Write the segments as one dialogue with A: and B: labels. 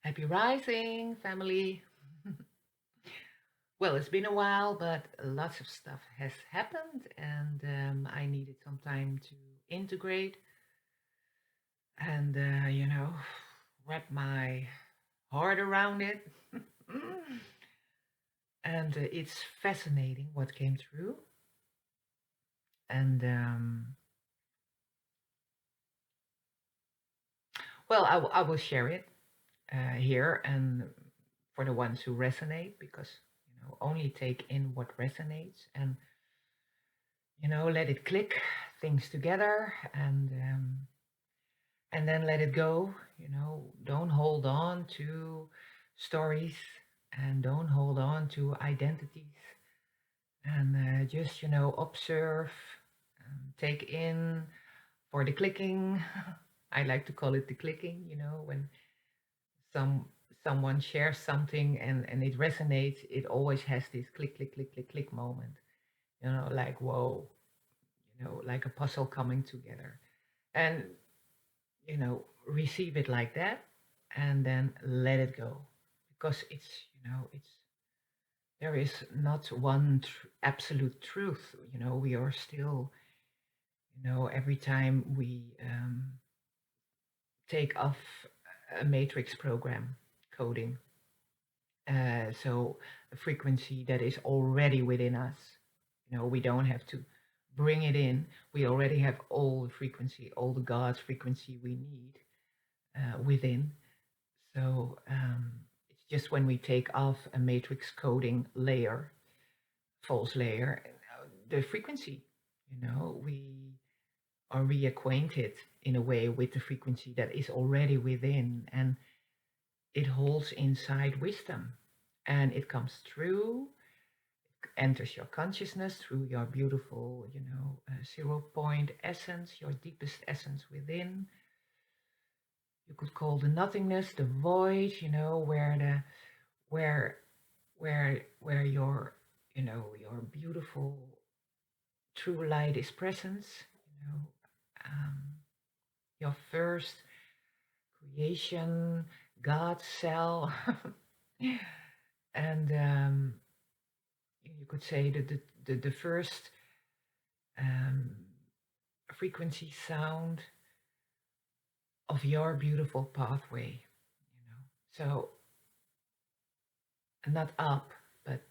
A: Happy rising, family. Well, it's been a while, but lots of stuff has happened, and I needed some time to integrate and, wrap my heart around it. And it's fascinating what came through. And, well, I will share it here and for the ones who resonate, because, only take in what resonates and let it click things together and then let it go. Don't hold on to stories and don't hold on to identities and just observe, take in for the clicking. I like to call it the clicking. When some someone shares something and it resonates, it always has this click click click click click moment, like whoa, like a puzzle coming together. And, receive it like that and then let it go. Because there is not one absolute truth. We are still, every time we take off a matrix program coding, so a frequency that is already within us. We don't have to bring it in. We already have all the frequency, all the God's frequency we need within. So it's just when we take off a matrix coding layer, false layer, the frequency, we are reacquainted in a way with the frequency that is already within, and it holds inside wisdom, and it comes through, enters your consciousness through your beautiful, 0 point essence, your deepest essence within. You could call the nothingness, the void, where where your your beautiful true light is presence, you know, um, your first creation, God cell, and you could say the first um, frequency sound of your beautiful pathway, So not up, but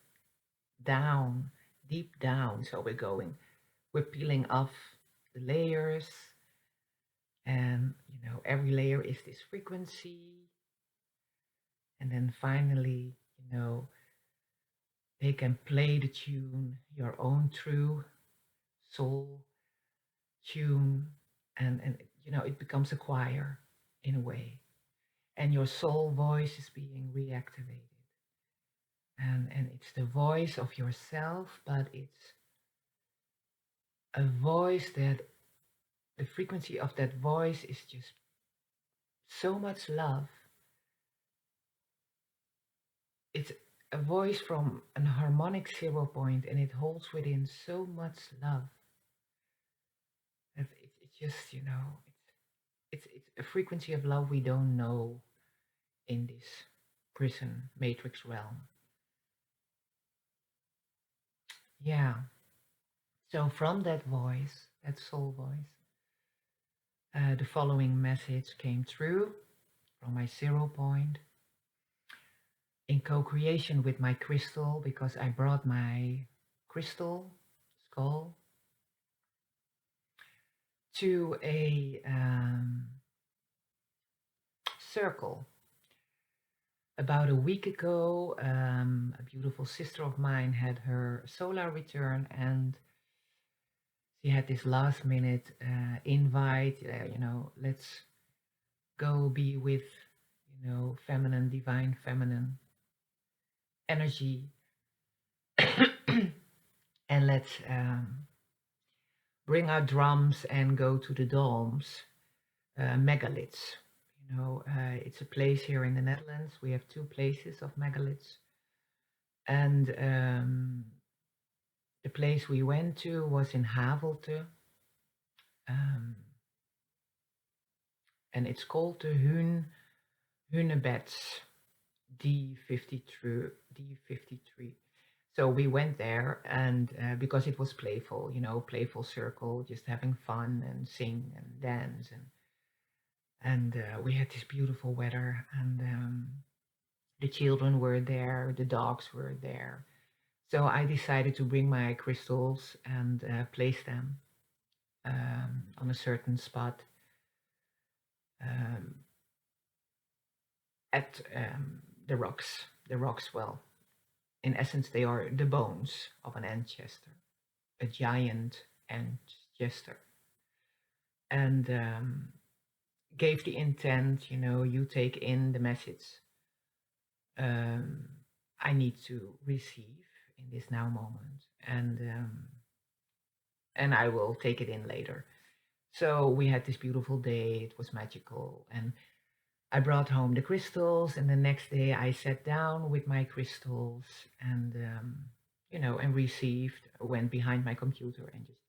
A: down, deep down. So we're peeling off the layers, and every layer is this frequency, and then finally, they can play the tune, your own true soul tune, and it becomes a choir in a way, and your soul voice is being reactivated, and it's the voice of yourself, but it's a voice that the frequency of that voice is just so much love. It's a voice from an harmonic 0 point, and it holds within so much love. It's just, it's a frequency of love we don't know in this prison matrix realm. Yeah. So from that voice, that soul voice, the following message came through from my 0 point in co-creation with my crystal, because I brought my crystal skull to a circle. About a week ago, a beautiful sister of mine had her solar return, and she had this last minute invite, let's go be with, feminine, divine feminine energy, and let's bring our drums and go to the Domes, megaliths. It's a place here in the Netherlands. We have two places of megaliths. And the place we went to was in Havelte. And it's called the Hunebeds D53, D53. So we went there, and because it was playful, playful circle, just having fun and sing and dance, and we had this beautiful weather, and the children were there, the dogs were there. So I decided to bring my crystals and place them on a certain spot um, at the rocks. Well, in essence, they are the bones of an ancestor, a giant ancestor, and gave the intent, you take in the message um, I need to receive in this now moment, and I will take it in later. So we had this beautiful day. It was magical, and I brought home the crystals, and the next day I sat down with my crystals and, and received, went behind my computer and just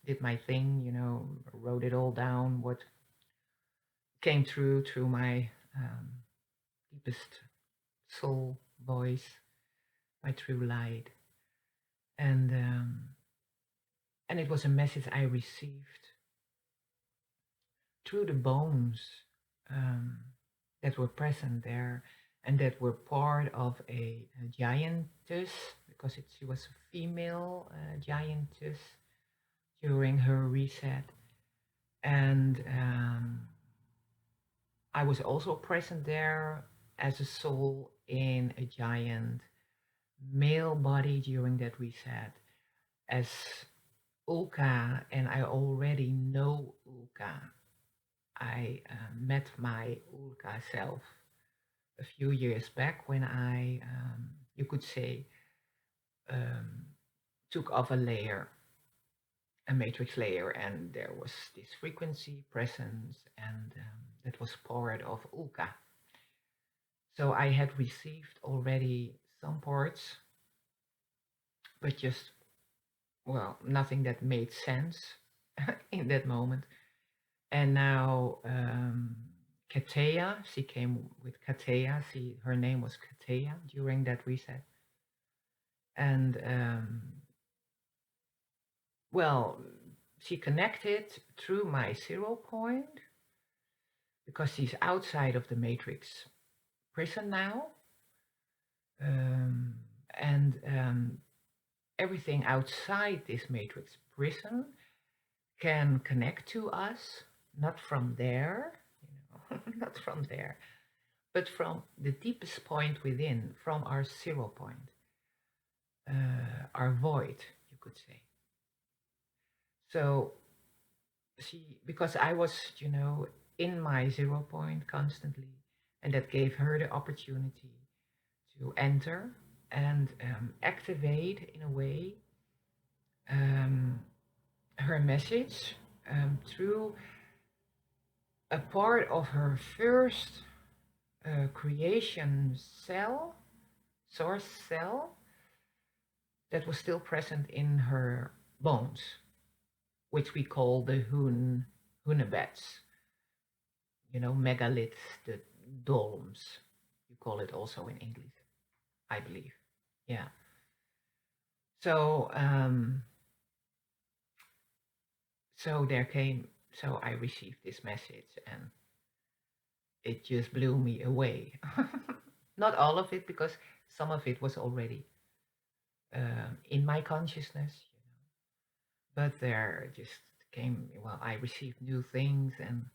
A: did my thing, wrote it all down, what came through my deepest soul voice, my true light. And it was a message I received through the bones um, that were present there and that were part of a giantess, because she was a female giantess during her reset. And I was also present there as a soul in a giant male body during that reset as Ulka, and I already know Ulka. I met my Ulka self a few years back when I, you could say, um, took off a layer, a matrix layer, and there was this frequency presence, and that was part of Ulka. So I had received already some parts, but just, well, nothing that made sense in that moment. And now Katea, she came with Katea. Her name was Katea during that reset. And well, she connected through my 0 point because she's outside of the matrix prison now. And everything outside this matrix prison can connect to us, not from there, not from there, but from the deepest point within, from our 0 point, our void, you could say. So because I was, in my 0 point constantly, and that gave her the opportunity to enter and activate in a way her message through a part of her first creation cell, source cell, that was still present in her bones, which we call the hunebeds, megaliths, the dolms. You call it also in English, I believe. Yeah. So so I received this message, and it just blew me away. Not all of it, because some of it was already in my consciousness, but there just came, well, I received new things, and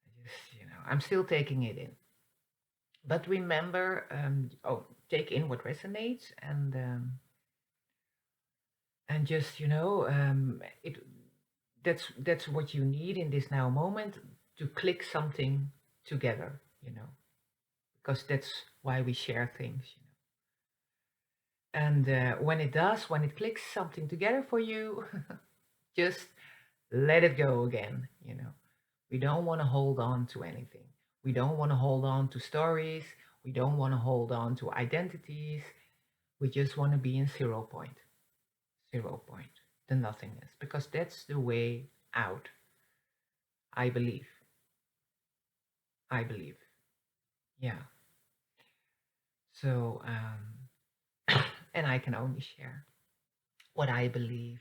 A: I just, I'm still taking it in. But remember, take in what resonates, and just, it that's what you need in this now moment, to click something together, because that's why we share things, And when it does, when it clicks something together for you, just let it go again, We don't want to hold on to anything. We don't want to hold on to stories. We don't want to hold on to identities. We just want to be in 0 point. 0 point, the nothingness, because that's the way out, I believe. I believe. Yeah. So, and I can only share what I believe.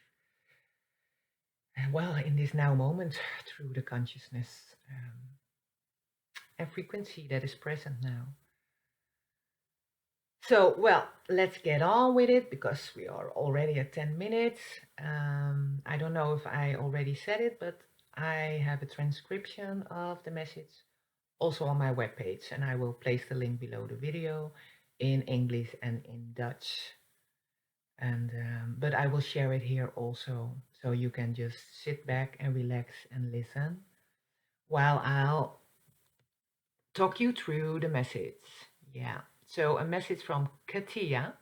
A: Well, in this now moment, through the consciousness and frequency that is present now. So, well, let's get on with it because we are already at 10 minutes. I don't know if I already said it, but I have a transcription of the message also on my webpage, and I will place the link below the video in English and in Dutch. And but I will share it here also, so you can just sit back and relax and listen while I'll talk you through the message. Yeah. So a message from Katia,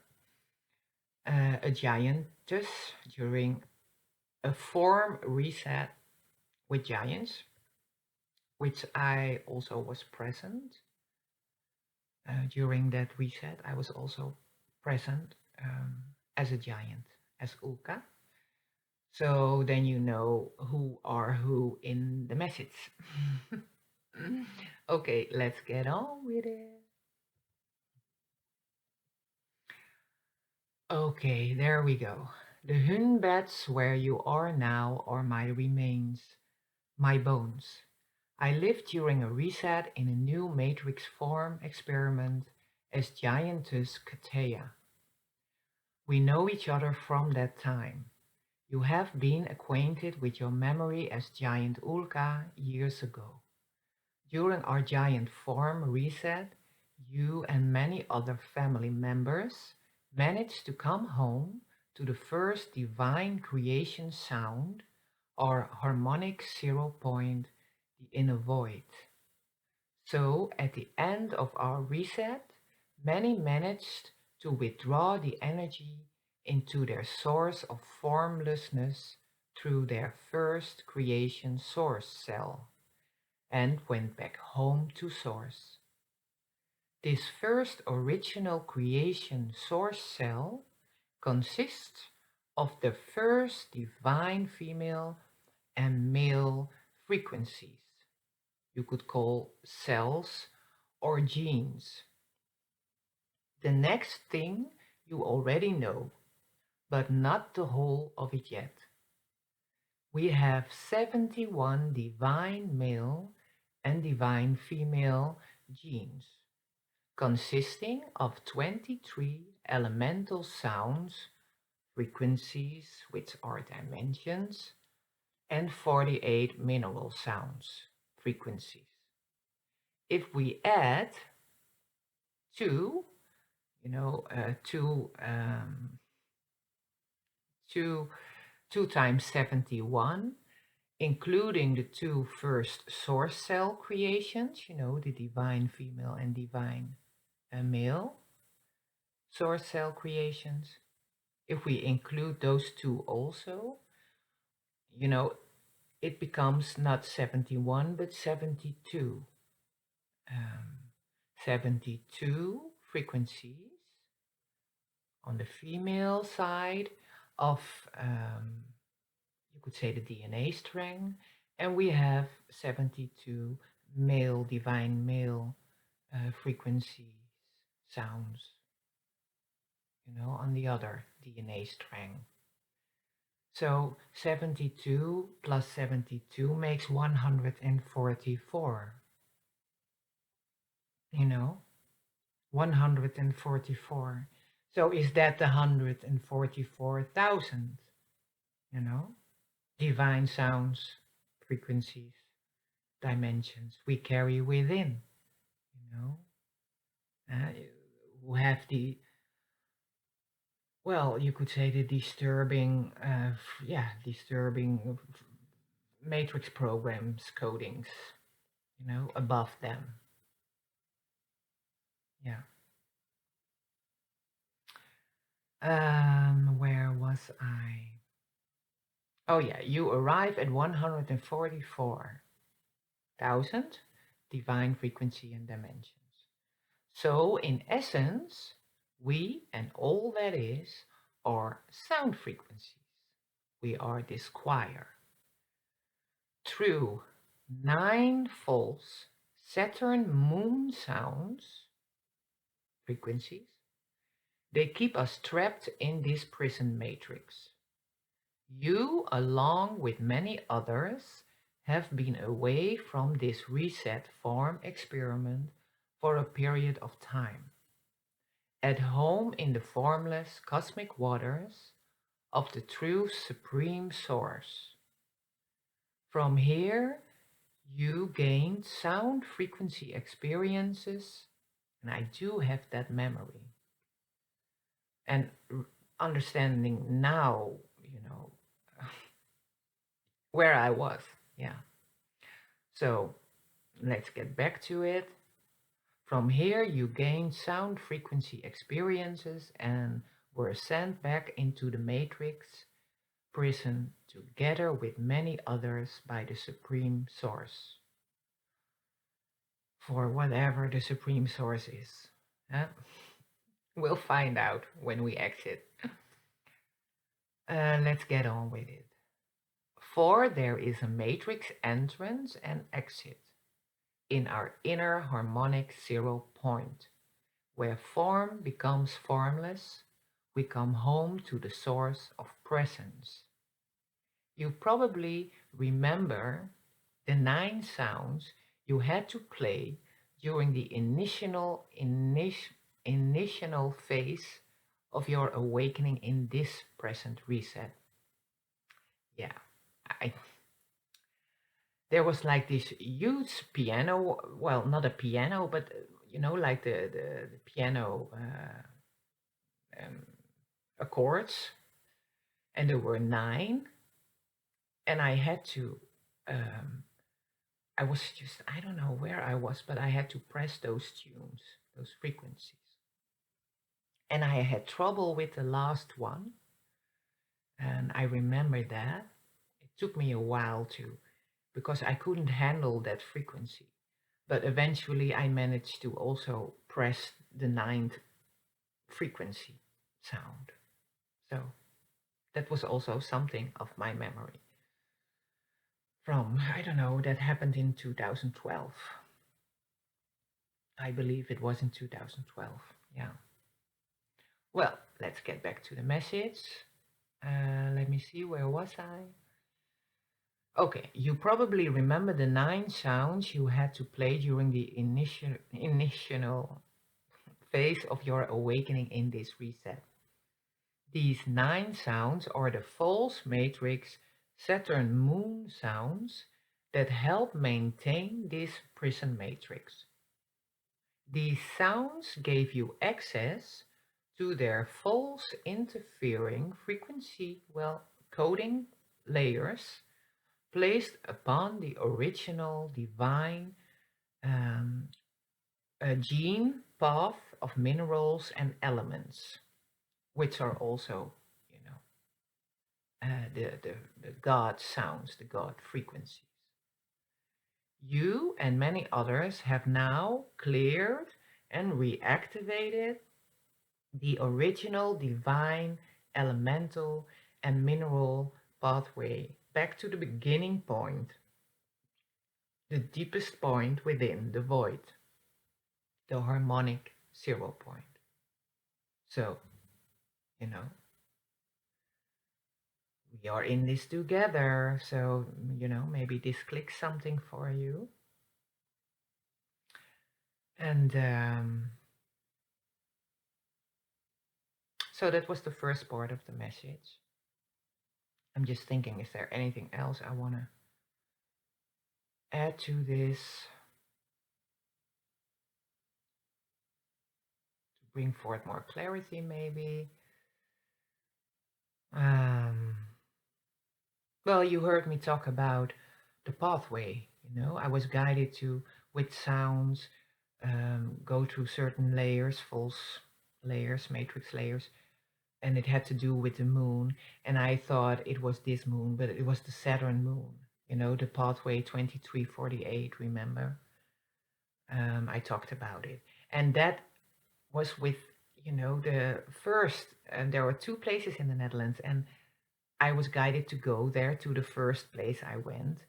A: a giantess during a form reset with giants, which I also was present during that reset. I was also present as a giant, as Ulka. So then you know who are who in the message. Okay, let's get on with it. Okay, there we go. The hunbeds where you are now are my remains, my bones. I lived during a reset in a new matrix form experiment as giantess Katea. We know each other from that time. You have been acquainted with your memory as giant Ulka years ago. During our giant form reset, you and many other family members managed to come home to the first divine creation sound, or harmonic 0 point, the inner void. So at the end of our reset, many managed to withdraw the energy into their source of formlessness through their first creation source cell and went back home to source. This first original creation source cell consists of the first divine female and male frequencies. You could call cells or genes. The next thing you already know, but not the whole of it yet. We have 71 divine male and divine female genes, consisting of 23 elemental sounds, frequencies, which are dimensions, and 48 mineral sounds, frequencies. If we add two, you know, two, 2 times 71, including the two first source cell creations, you know, the divine female and divine male source cell creations. If we include those two also, you know, it becomes not 71 but 72. Um, 72 frequencies on the female side of, you could say, the DNA strand, and we have 72 male, divine male frequencies, sounds, you know, on the other DNA strand. So 72 plus 72 makes 144, you know, 144. So is that the 144,000, you know, divine sounds, frequencies, dimensions we carry within, you know, who have the, well, you could say the disturbing, disturbing matrix programs, codings, you know, above them. Yeah. Where was I? Oh yeah, you arrive at 144,000 divine frequency and dimensions. So in essence, we and all that is are sound frequencies. We are this choir. Through 9 false Saturn moon sounds, frequencies, they keep us trapped in this prison matrix. You, along with many others, have been away from this reset form experiment for a period of time, at home in the formless cosmic waters of the true supreme source. From here, you gained sound frequency experiences, and I do have that memory. And understanding now, where I was. Yeah. So let's get back to it. From here, you gained sound frequency experiences and were sent back into the matrix prison together with many others by the Supreme Source. For whatever the Supreme Source is. Huh? We'll find out when we exit. Let's get on with it. For there is a matrix entrance and exit in our inner harmonic zero point, where form becomes formless, we come home to the source of presence. You probably remember the 9 sounds you had to play during the initial phase of your awakening in this present reset. Yeah, I there was like this huge piano, well, not a piano, but like the piano um, accords, and there were 9, and I had to um, I was just, I don't know where I was, but I had to press those tunes, those frequencies. And I had trouble with the last one. And I remember that. It took me a while to, because I couldn't handle that frequency. But eventually I managed to also press the 9th frequency sound. So that was also something of my memory. From, I don't know, that happened in 2012. I believe it was in 2012. Yeah. Well, let's get back to the message. Let me see, where was I? Okay, you probably remember the 9 sounds you had to play during the initial phase of your awakening in this reset. These 9 sounds are the false matrix Saturn moon sounds that help maintain this prison matrix. These sounds gave you access to their false interfering frequency, coding layers placed upon the original divine gene path of minerals and elements, which are also, the God sounds, the God frequencies. You and many others have now cleared and reactivated the original divine, elemental, and mineral pathway back to the beginning point, the deepest point within the void, the harmonic zero point. So, we are in this together. So, maybe this clicks something for you. And so that was the first part of the message. I'm just thinking, is there anything else I want to add to this? To bring forth more clarity, maybe. Well, you heard me talk about the pathway. I was guided to, with sounds, go through certain layers, false layers, matrix layers, and it had to do with the moon. And I thought it was this moon, but it was the Saturn moon. The pathway 2348. Remember? I talked about it, and that was with the first. There were 2 places in the Netherlands, and I was guided to go there to the first place I went,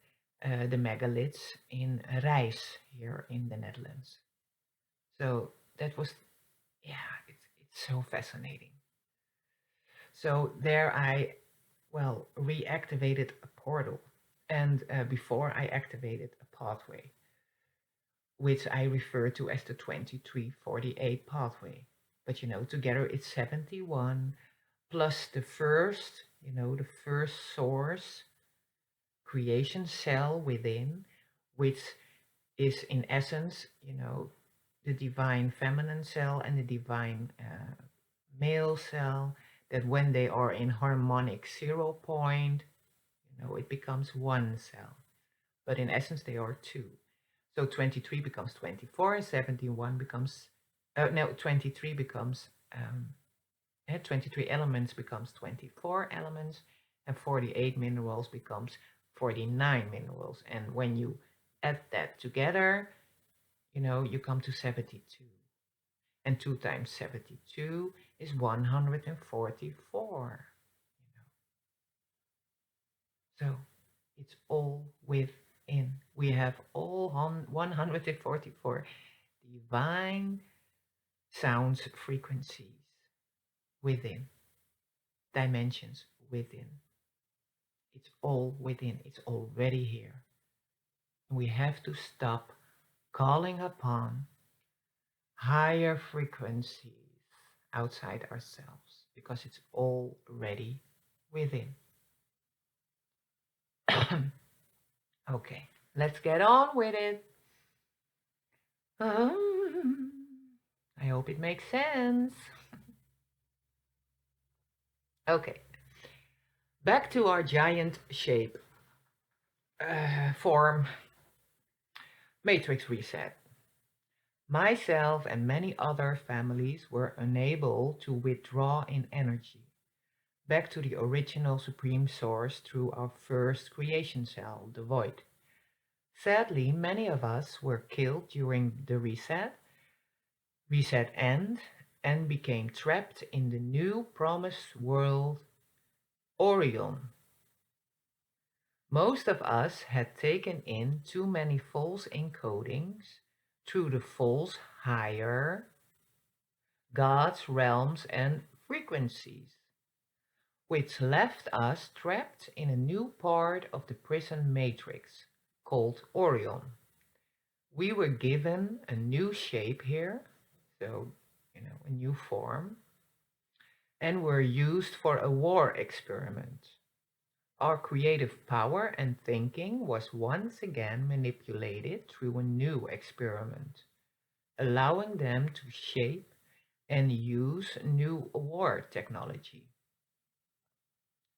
A: the megaliths in Rijs. here in the Netherlands. So that was, yeah, it's so fascinating. So there I, well, reactivated a portal. And before I activated a pathway, which I refer to as the 2348 pathway. But together it's 71 plus the first, the first source creation cell within, which is in essence, the divine feminine cell and the divine male cell, that when they are in harmonic 0 point, it becomes one cell. But in essence, they are two. So 23 becomes 24, 71 becomes, no, 23 becomes, 23 elements becomes 24 elements, and 48 minerals becomes 49 minerals. And when you add that together, you come to 72. And 2 times 72 is 144. So it's all within. We have all 144 divine sounds, frequencies within, dimensions within. It's all within. It's already here. We have to stop calling upon higher frequencies outside ourselves because it's already within. Okay, let's get on with it. I hope it makes sense. Okay, back to our giant shape form matrix reset. Myself and many other families were unable to withdraw in energy back to the original supreme source through our first creation cell, the void. Sadly, many of us were killed during the reset end, and became trapped in the new promised world, Orion. Most of us had taken in too many false encodings through the false higher gods, realms, and frequencies, which left us trapped in a new part of the prison matrix called Orion. We were given a new shape here, so, a new form, and were used for a war experiment. Our creative power and thinking was once again manipulated through a new experiment, allowing them to shape and use new war technology.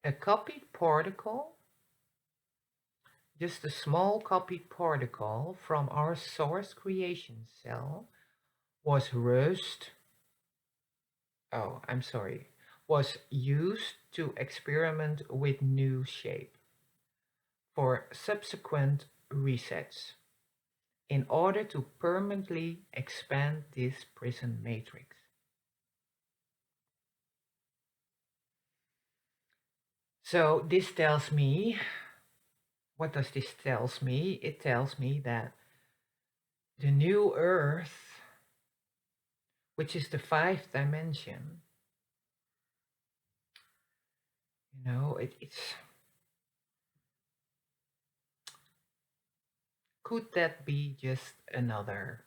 A: A copied particle, just a small copied particle from our source creation cell, was was used to experiment with new shape for subsequent resets in order to permanently expand this prison matrix. So this tells me, what does this tells me? It tells me that the new earth, which is the 5th dimension, it's, could that be just another,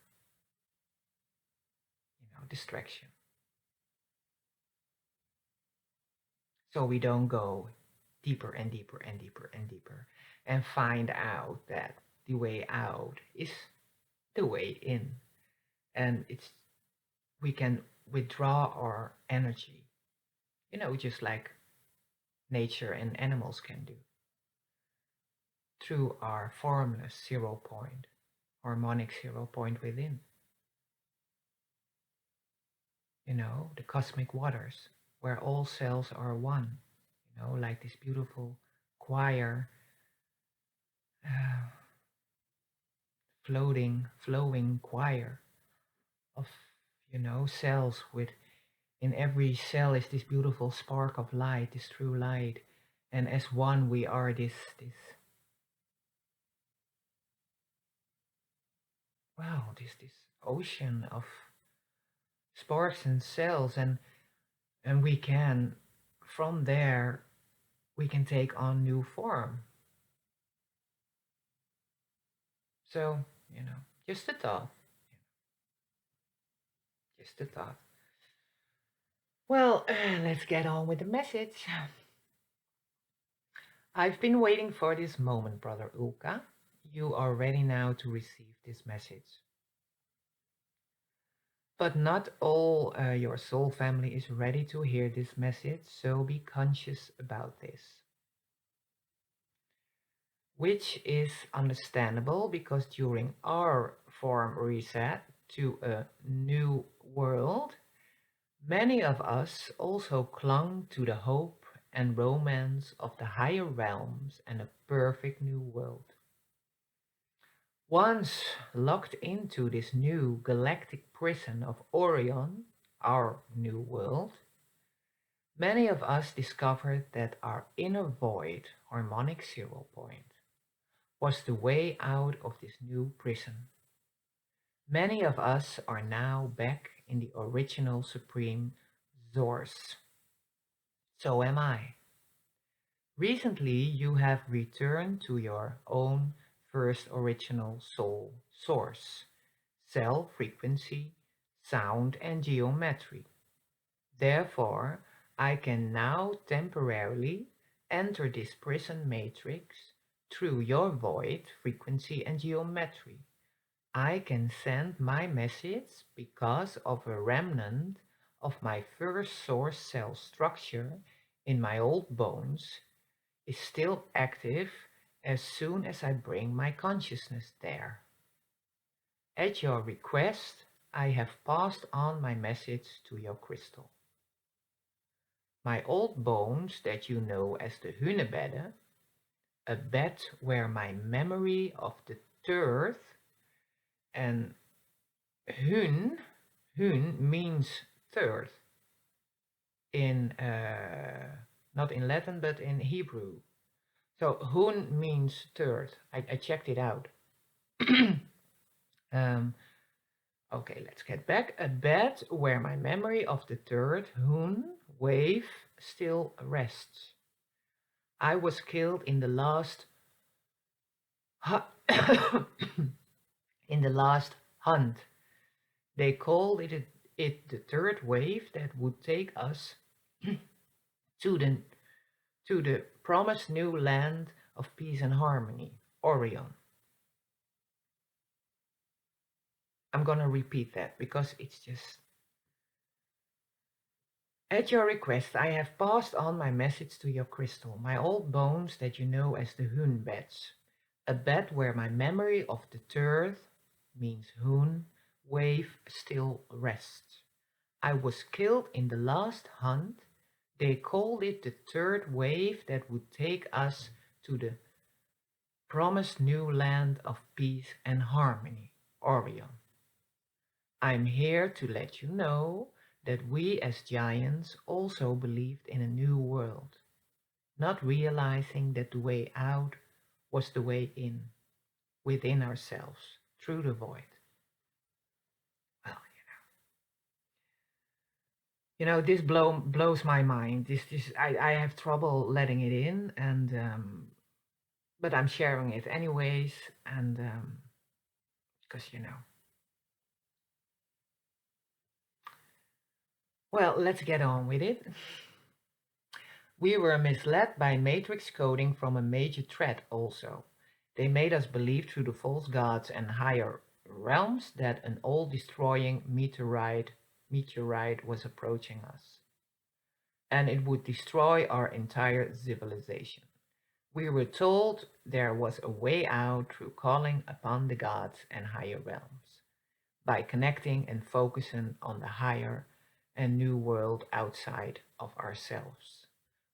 A: distraction? So we don't go deeper and deeper and deeper and deeper and find out that the way out is the way in. And we can withdraw our energy, just like nature and animals can do, through our formless 0 point, harmonic 0 point within. The cosmic waters where all cells are one, like this beautiful choir, flowing choir of, cells with, in every cell is this beautiful spark of light, this true light. And as one, we are this wow, this ocean of sparks and cells, and we can, from there, we can take on new form. So, you know, just a thought, just a thought. Well, let's get on with the message. I've been waiting for this moment, Brother Ulka. You are ready now to receive this message. But not all your soul family is ready to hear this message, so be conscious about this. Which is understandable because during our form reset to a new world, many of us also clung to the hope and romance of the higher realms and a perfect new world. Once locked into this new galactic prison of Orion, our new world, many of us discovered that our inner void, harmonic zero point, was the way out of this new prison. Many of us are now back in the original supreme source. So am I. Recently, you have returned to your own first original soul source, cell frequency, sound, and geometry. Therefore, I can now temporarily enter this prison matrix through your void, frequency, and geometry. I can send my message because of a remnant of my first source cell structure in my old bones is still active as soon as I bring my consciousness there. At your request, I have passed on my message to your crystal. My old bones that you know as the Hunebedden, a bed where my memory of the third and Hun, Hun means third in not in Latin but in Hebrew. So Hun means third. I checked it out. um, okay, let's get back. A bed where my memory of the third Hun wave still rests. I was killed in the last in the last hunt. They called it the third wave that would take us to the promised new land of peace and harmony, Orion. I'm gonna repeat that because it's just. At your request, I have passed on my message to your crystal, my old bones that you know as the Hun beds, a bed where my memory of the third, means Hun, wave still rests. I was killed in the last hunt. They called it the third wave that would take us to the promised new land of peace and harmony, Orion. I'm here to let you know that we as giants also believed in a new world, not realizing that the way out was the way in, within ourselves, through the void. Well, this blows my mind. This I have trouble letting it in, and but I'm sharing it anyways, and because Well, let's get on with it. We were misled by matrix coding from a major threat also. They made us believe through the false gods and higher realms that an all-destroying meteorite was approaching us, and it would destroy our entire civilization. We were told there was a way out through calling upon the gods and higher realms, by connecting and focusing on the higher and new world outside of ourselves.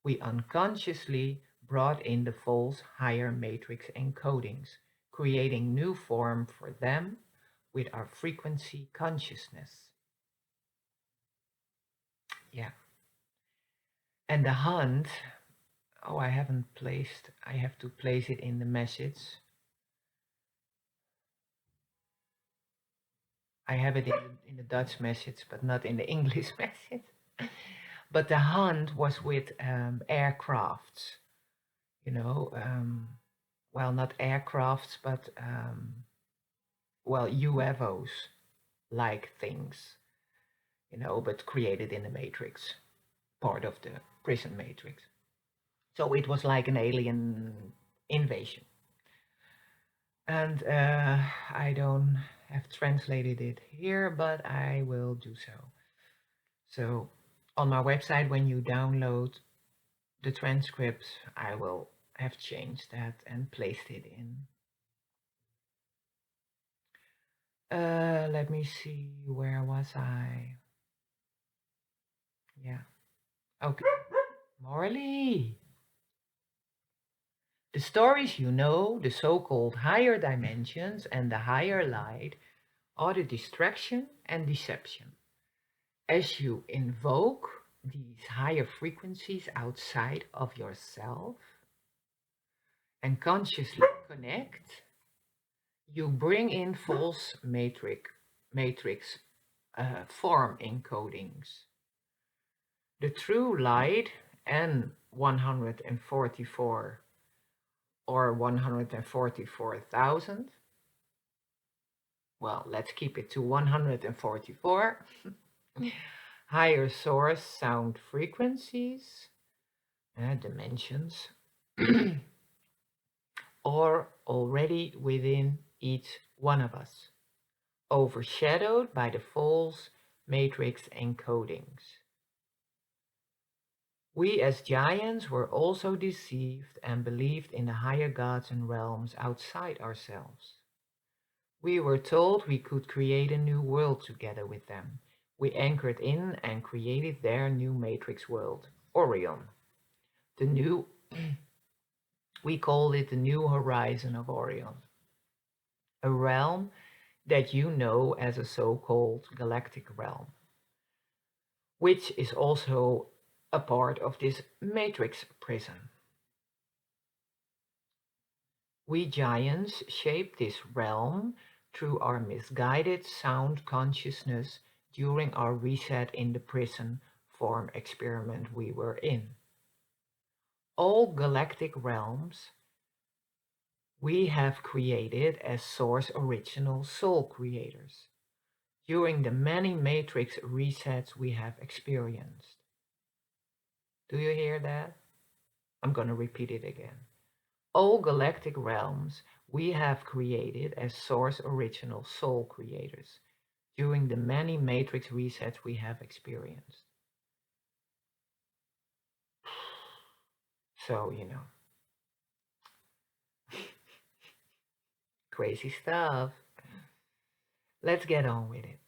A: We unconsciously brought in the false higher matrix encodings, creating new form for them with our frequency consciousness. Yeah. And the hunt, oh, I have to place it in the message. I have it in the Dutch message, but not in the English message. But the hunt was with aircrafts, you know, well, not aircrafts, but well, UFOs like things, but created in the Matrix, part of the prison Matrix. So it was like an alien invasion. And I don't have translated it here, but I will do so. So on my website, when you download the transcripts, I will have changed that and placed it in. Let me see, where was I? Yeah, okay. Morley. The stories you know, the so-called higher dimensions and the higher light, are the distraction and deception. As you invoke these higher frequencies outside of yourself and consciously connect, you bring in false matrix form encodings. The true light and 144 or 144,000. Well, let's keep it to 144. Higher source sound frequencies, dimensions, are already within each one of us, overshadowed by the false matrix encodings. We as giants were also deceived and believed in the higher gods and realms outside ourselves. We were told we could create a new world together with them. We anchored in and created their new matrix world, Orion. We called it the new horizon of Orion, a realm that you know as a so-called galactic realm, which is also a part of this matrix prison. We giants shaped this realm through our misguided sound consciousness during our reset in the prison form experiment we were in. All galactic realms we have created as source original soul creators during the many matrix resets we have experienced. Do you hear that? I'm going to repeat it again. All galactic realms we have created as source original soul creators during the many matrix resets we have experienced. So, crazy stuff. Let's get on with it.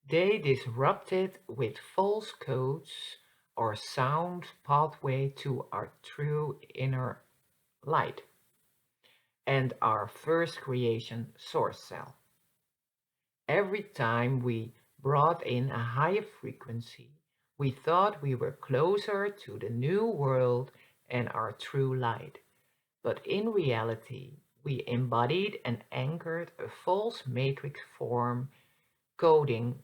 A: They disrupted with false codes our sound pathway to our true inner light and our first creation source cell. Every time we brought in a higher frequency, we thought we were closer to the new world and our true light. But in reality, we embodied and anchored a false matrix form coding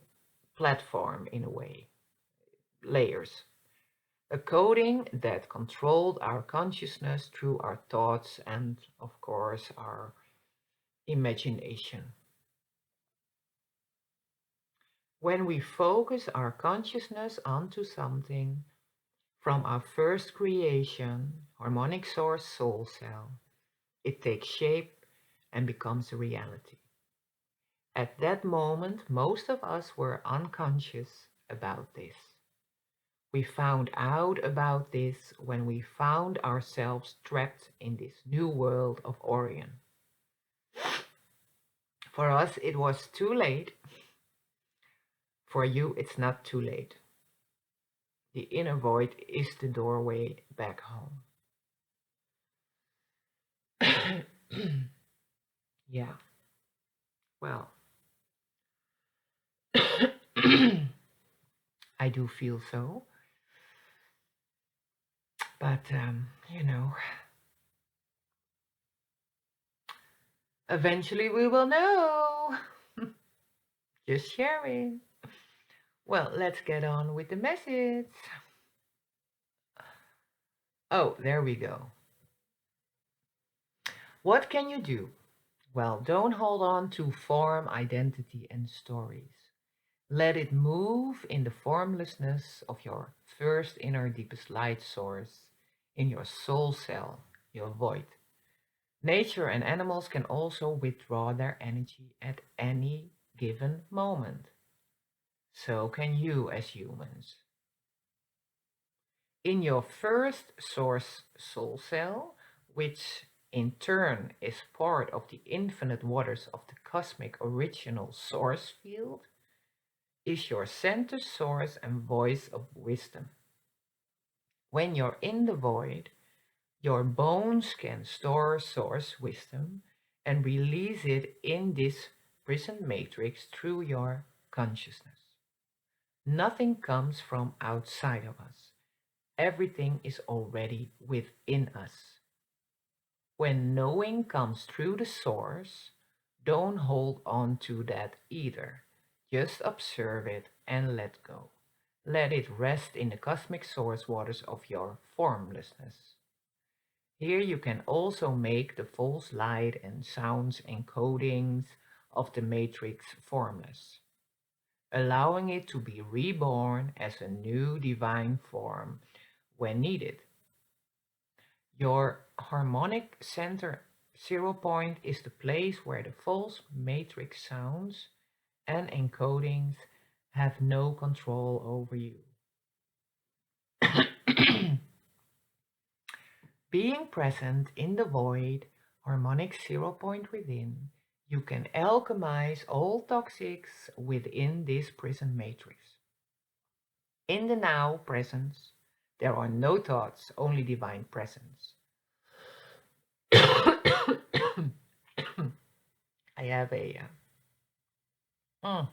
A: platform in a way, layers. A coding that controlled our consciousness through our thoughts and, of course, our imagination. When we focus our consciousness onto something from our first creation, harmonic source soul cell, it takes shape and becomes a reality. At that moment, most of us were unconscious about this. We found out about this when we found ourselves trapped in this new world of Orion. For us, it was too late. For you, it's not too late. The inner void is the doorway back home. Yeah, well, I do feel so. But, eventually we will know. Just sharing. Well, let's get on with the message. Oh, there we go. What can you do? Well, don't hold on to form, identity, and stories. Let it move in the formlessness of your first inner deepest light source, in your soul cell, your void. Nature and animals can also withdraw their energy at any given moment. So can you as humans. In your first source soul cell, which in turn is part of the infinite waters of the cosmic original source field, is your center source and voice of wisdom. When you're in the void, your bones can store source wisdom and release it in this prison matrix through your consciousness. Nothing comes from outside of us. Everything is already within us. When knowing comes through the source, don't hold on to that either. Just observe it and let go. Let it rest in the cosmic source waters of your formlessness. Here you can also make the false light and sounds encodings of the matrix formless, allowing it to be reborn as a new divine form when needed. Your harmonic center 0 point is the place where the false matrix sounds and encodings have no control over you. Being present in the void, harmonic 0 point within, you can alchemize all toxics within this prison matrix. In the now presence, there are no thoughts, only divine presence. I have a uh,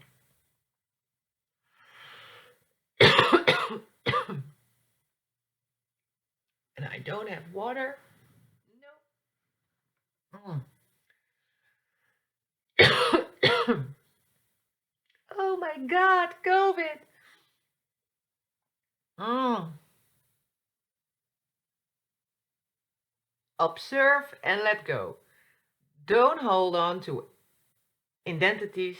A: and I don't have water. No. Oh my God, COVID. Mm. Observe and let go. Don't hold on to identities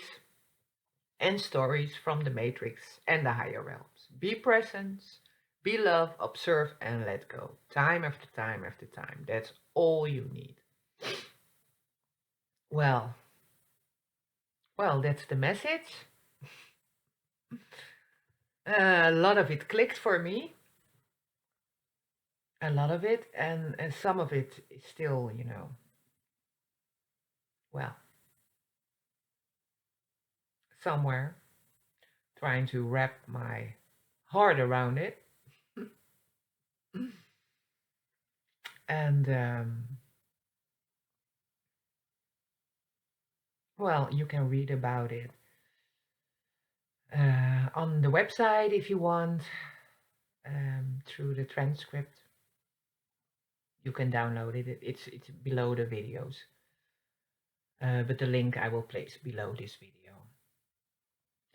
A: and stories from the matrix and the higher realms. Be present, be love, observe and let go. Time after time after time. That's all you need. Well, well, that's the message. A lot of it clicked for me. A lot of it, and some of it is still, well, somewhere trying to wrap my heart around it. And well, you can read about it on the website if you want, through the transcript. You can download it. It's below the videos, but the link I will place below this video.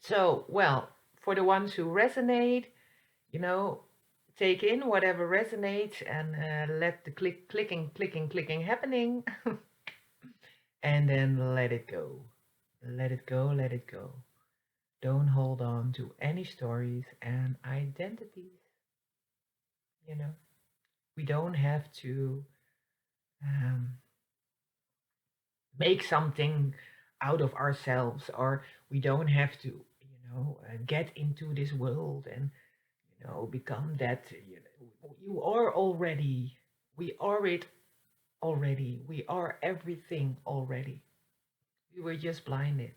A: So, well, for the ones who resonate, take in whatever resonates and let the clicking happening, and then let it go. Let it go, let it go. Don't hold on to any stories and identities. We don't have to um, make something out of ourselves, or we don't have to, get into this world and, become that. You are already, we are it already, we are everything already. We were just blinded,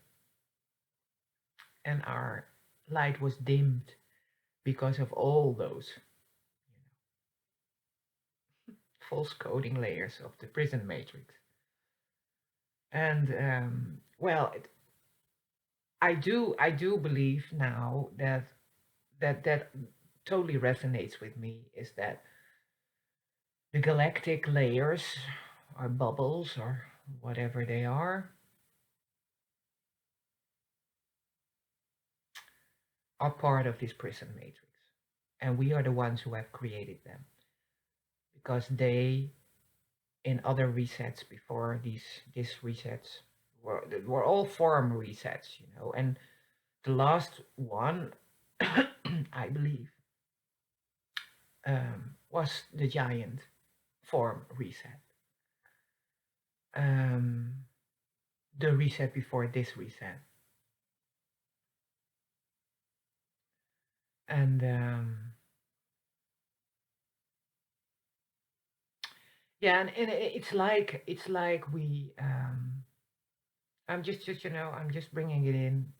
A: and our light was dimmed because of all those false coding layers of the prison matrix. And well, I do believe now that totally resonates with me, is that the galactic layers or bubbles or whatever they are are part of this prison matrix. And we are the ones who have created them because they, in other resets before these resets, were all form resets, and the last one, I believe, was the giant form reset. The reset before this reset. And yeah, and it's like we I'm just bringing it in,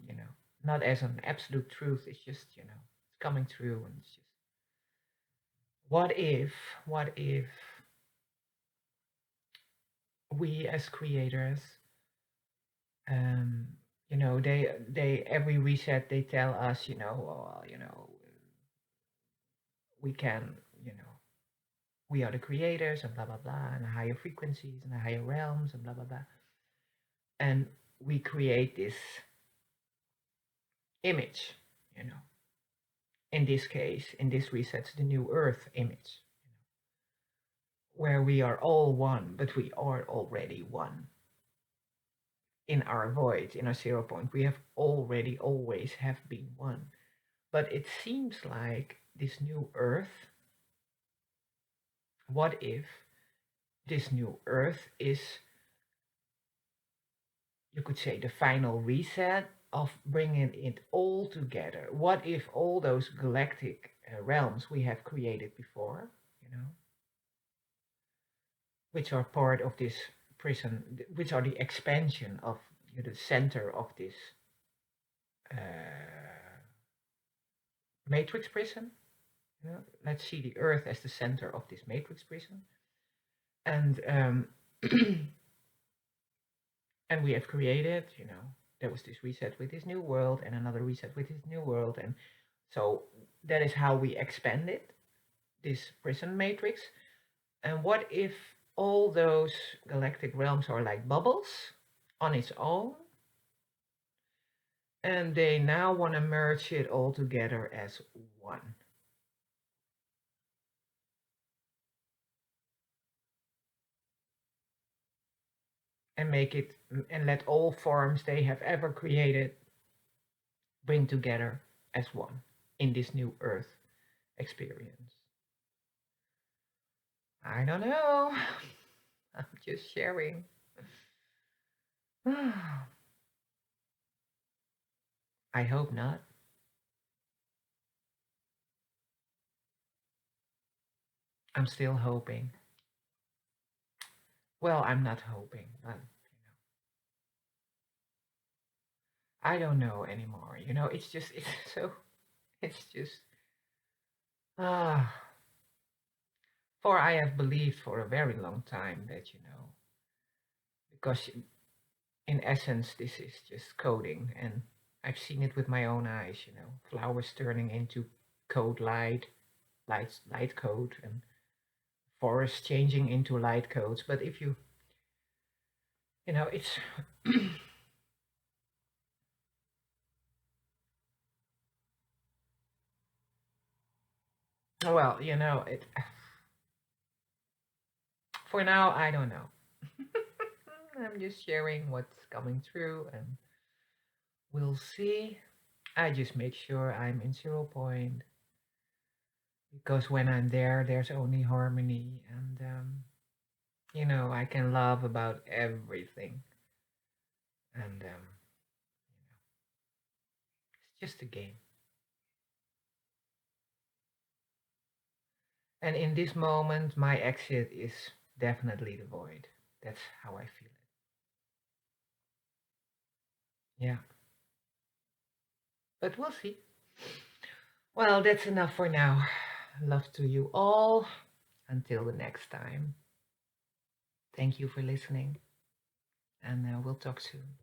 A: not as an absolute truth. It's just, it's coming through, and it's just, what if, what if we as creators, um, they every reset they tell us, we can, you know, we are the creators and blah blah blah, and the higher frequencies and the higher realms and blah blah blah, and we create this image, you know. In this case, in this reset, the new Earth image, where we are all one, but we are already one. In our void, in our 0 point, we have already always have been one. But it seems like this new Earth, what if this new Earth is, you could say, the final reset of bringing it all together? What if all those galactic realms we have created before, which are part of this prison, which are the expansion of the center of this matrix prison. Let's see the Earth as the center of this matrix prison, and and we have created, there was this reset with this new world, and another reset with this new world, and so that is how we expanded this prison matrix. And what if all those galactic realms are like bubbles on its own, and they now want to merge it all together as one? And make it, and let all forms they have ever created bring together as one in this new Earth experience. I don't know. I'm just sharing. I hope not. I'm still hoping. Well, I'm not hoping, but I don't know anymore. It's just, it's so, it's just, ah. For I have believed for a very long time that, because in essence, this is just coding, and I've seen it with my own eyes, flowers turning into code light code, and forests changing into light codes. But if you, it's, well, it, for now, I don't know. I'm just sharing what's coming through, and we'll see. I just make sure I'm in 0 point, because when I'm there, there's only harmony, and I can love about everything, and it's just a game. And in this moment, my exit is definitely the void. That's how I feel it. Yeah, but we'll see. Well, that's enough for now. Love to you all. Until the next time. Thank you for listening, and we'll talk soon.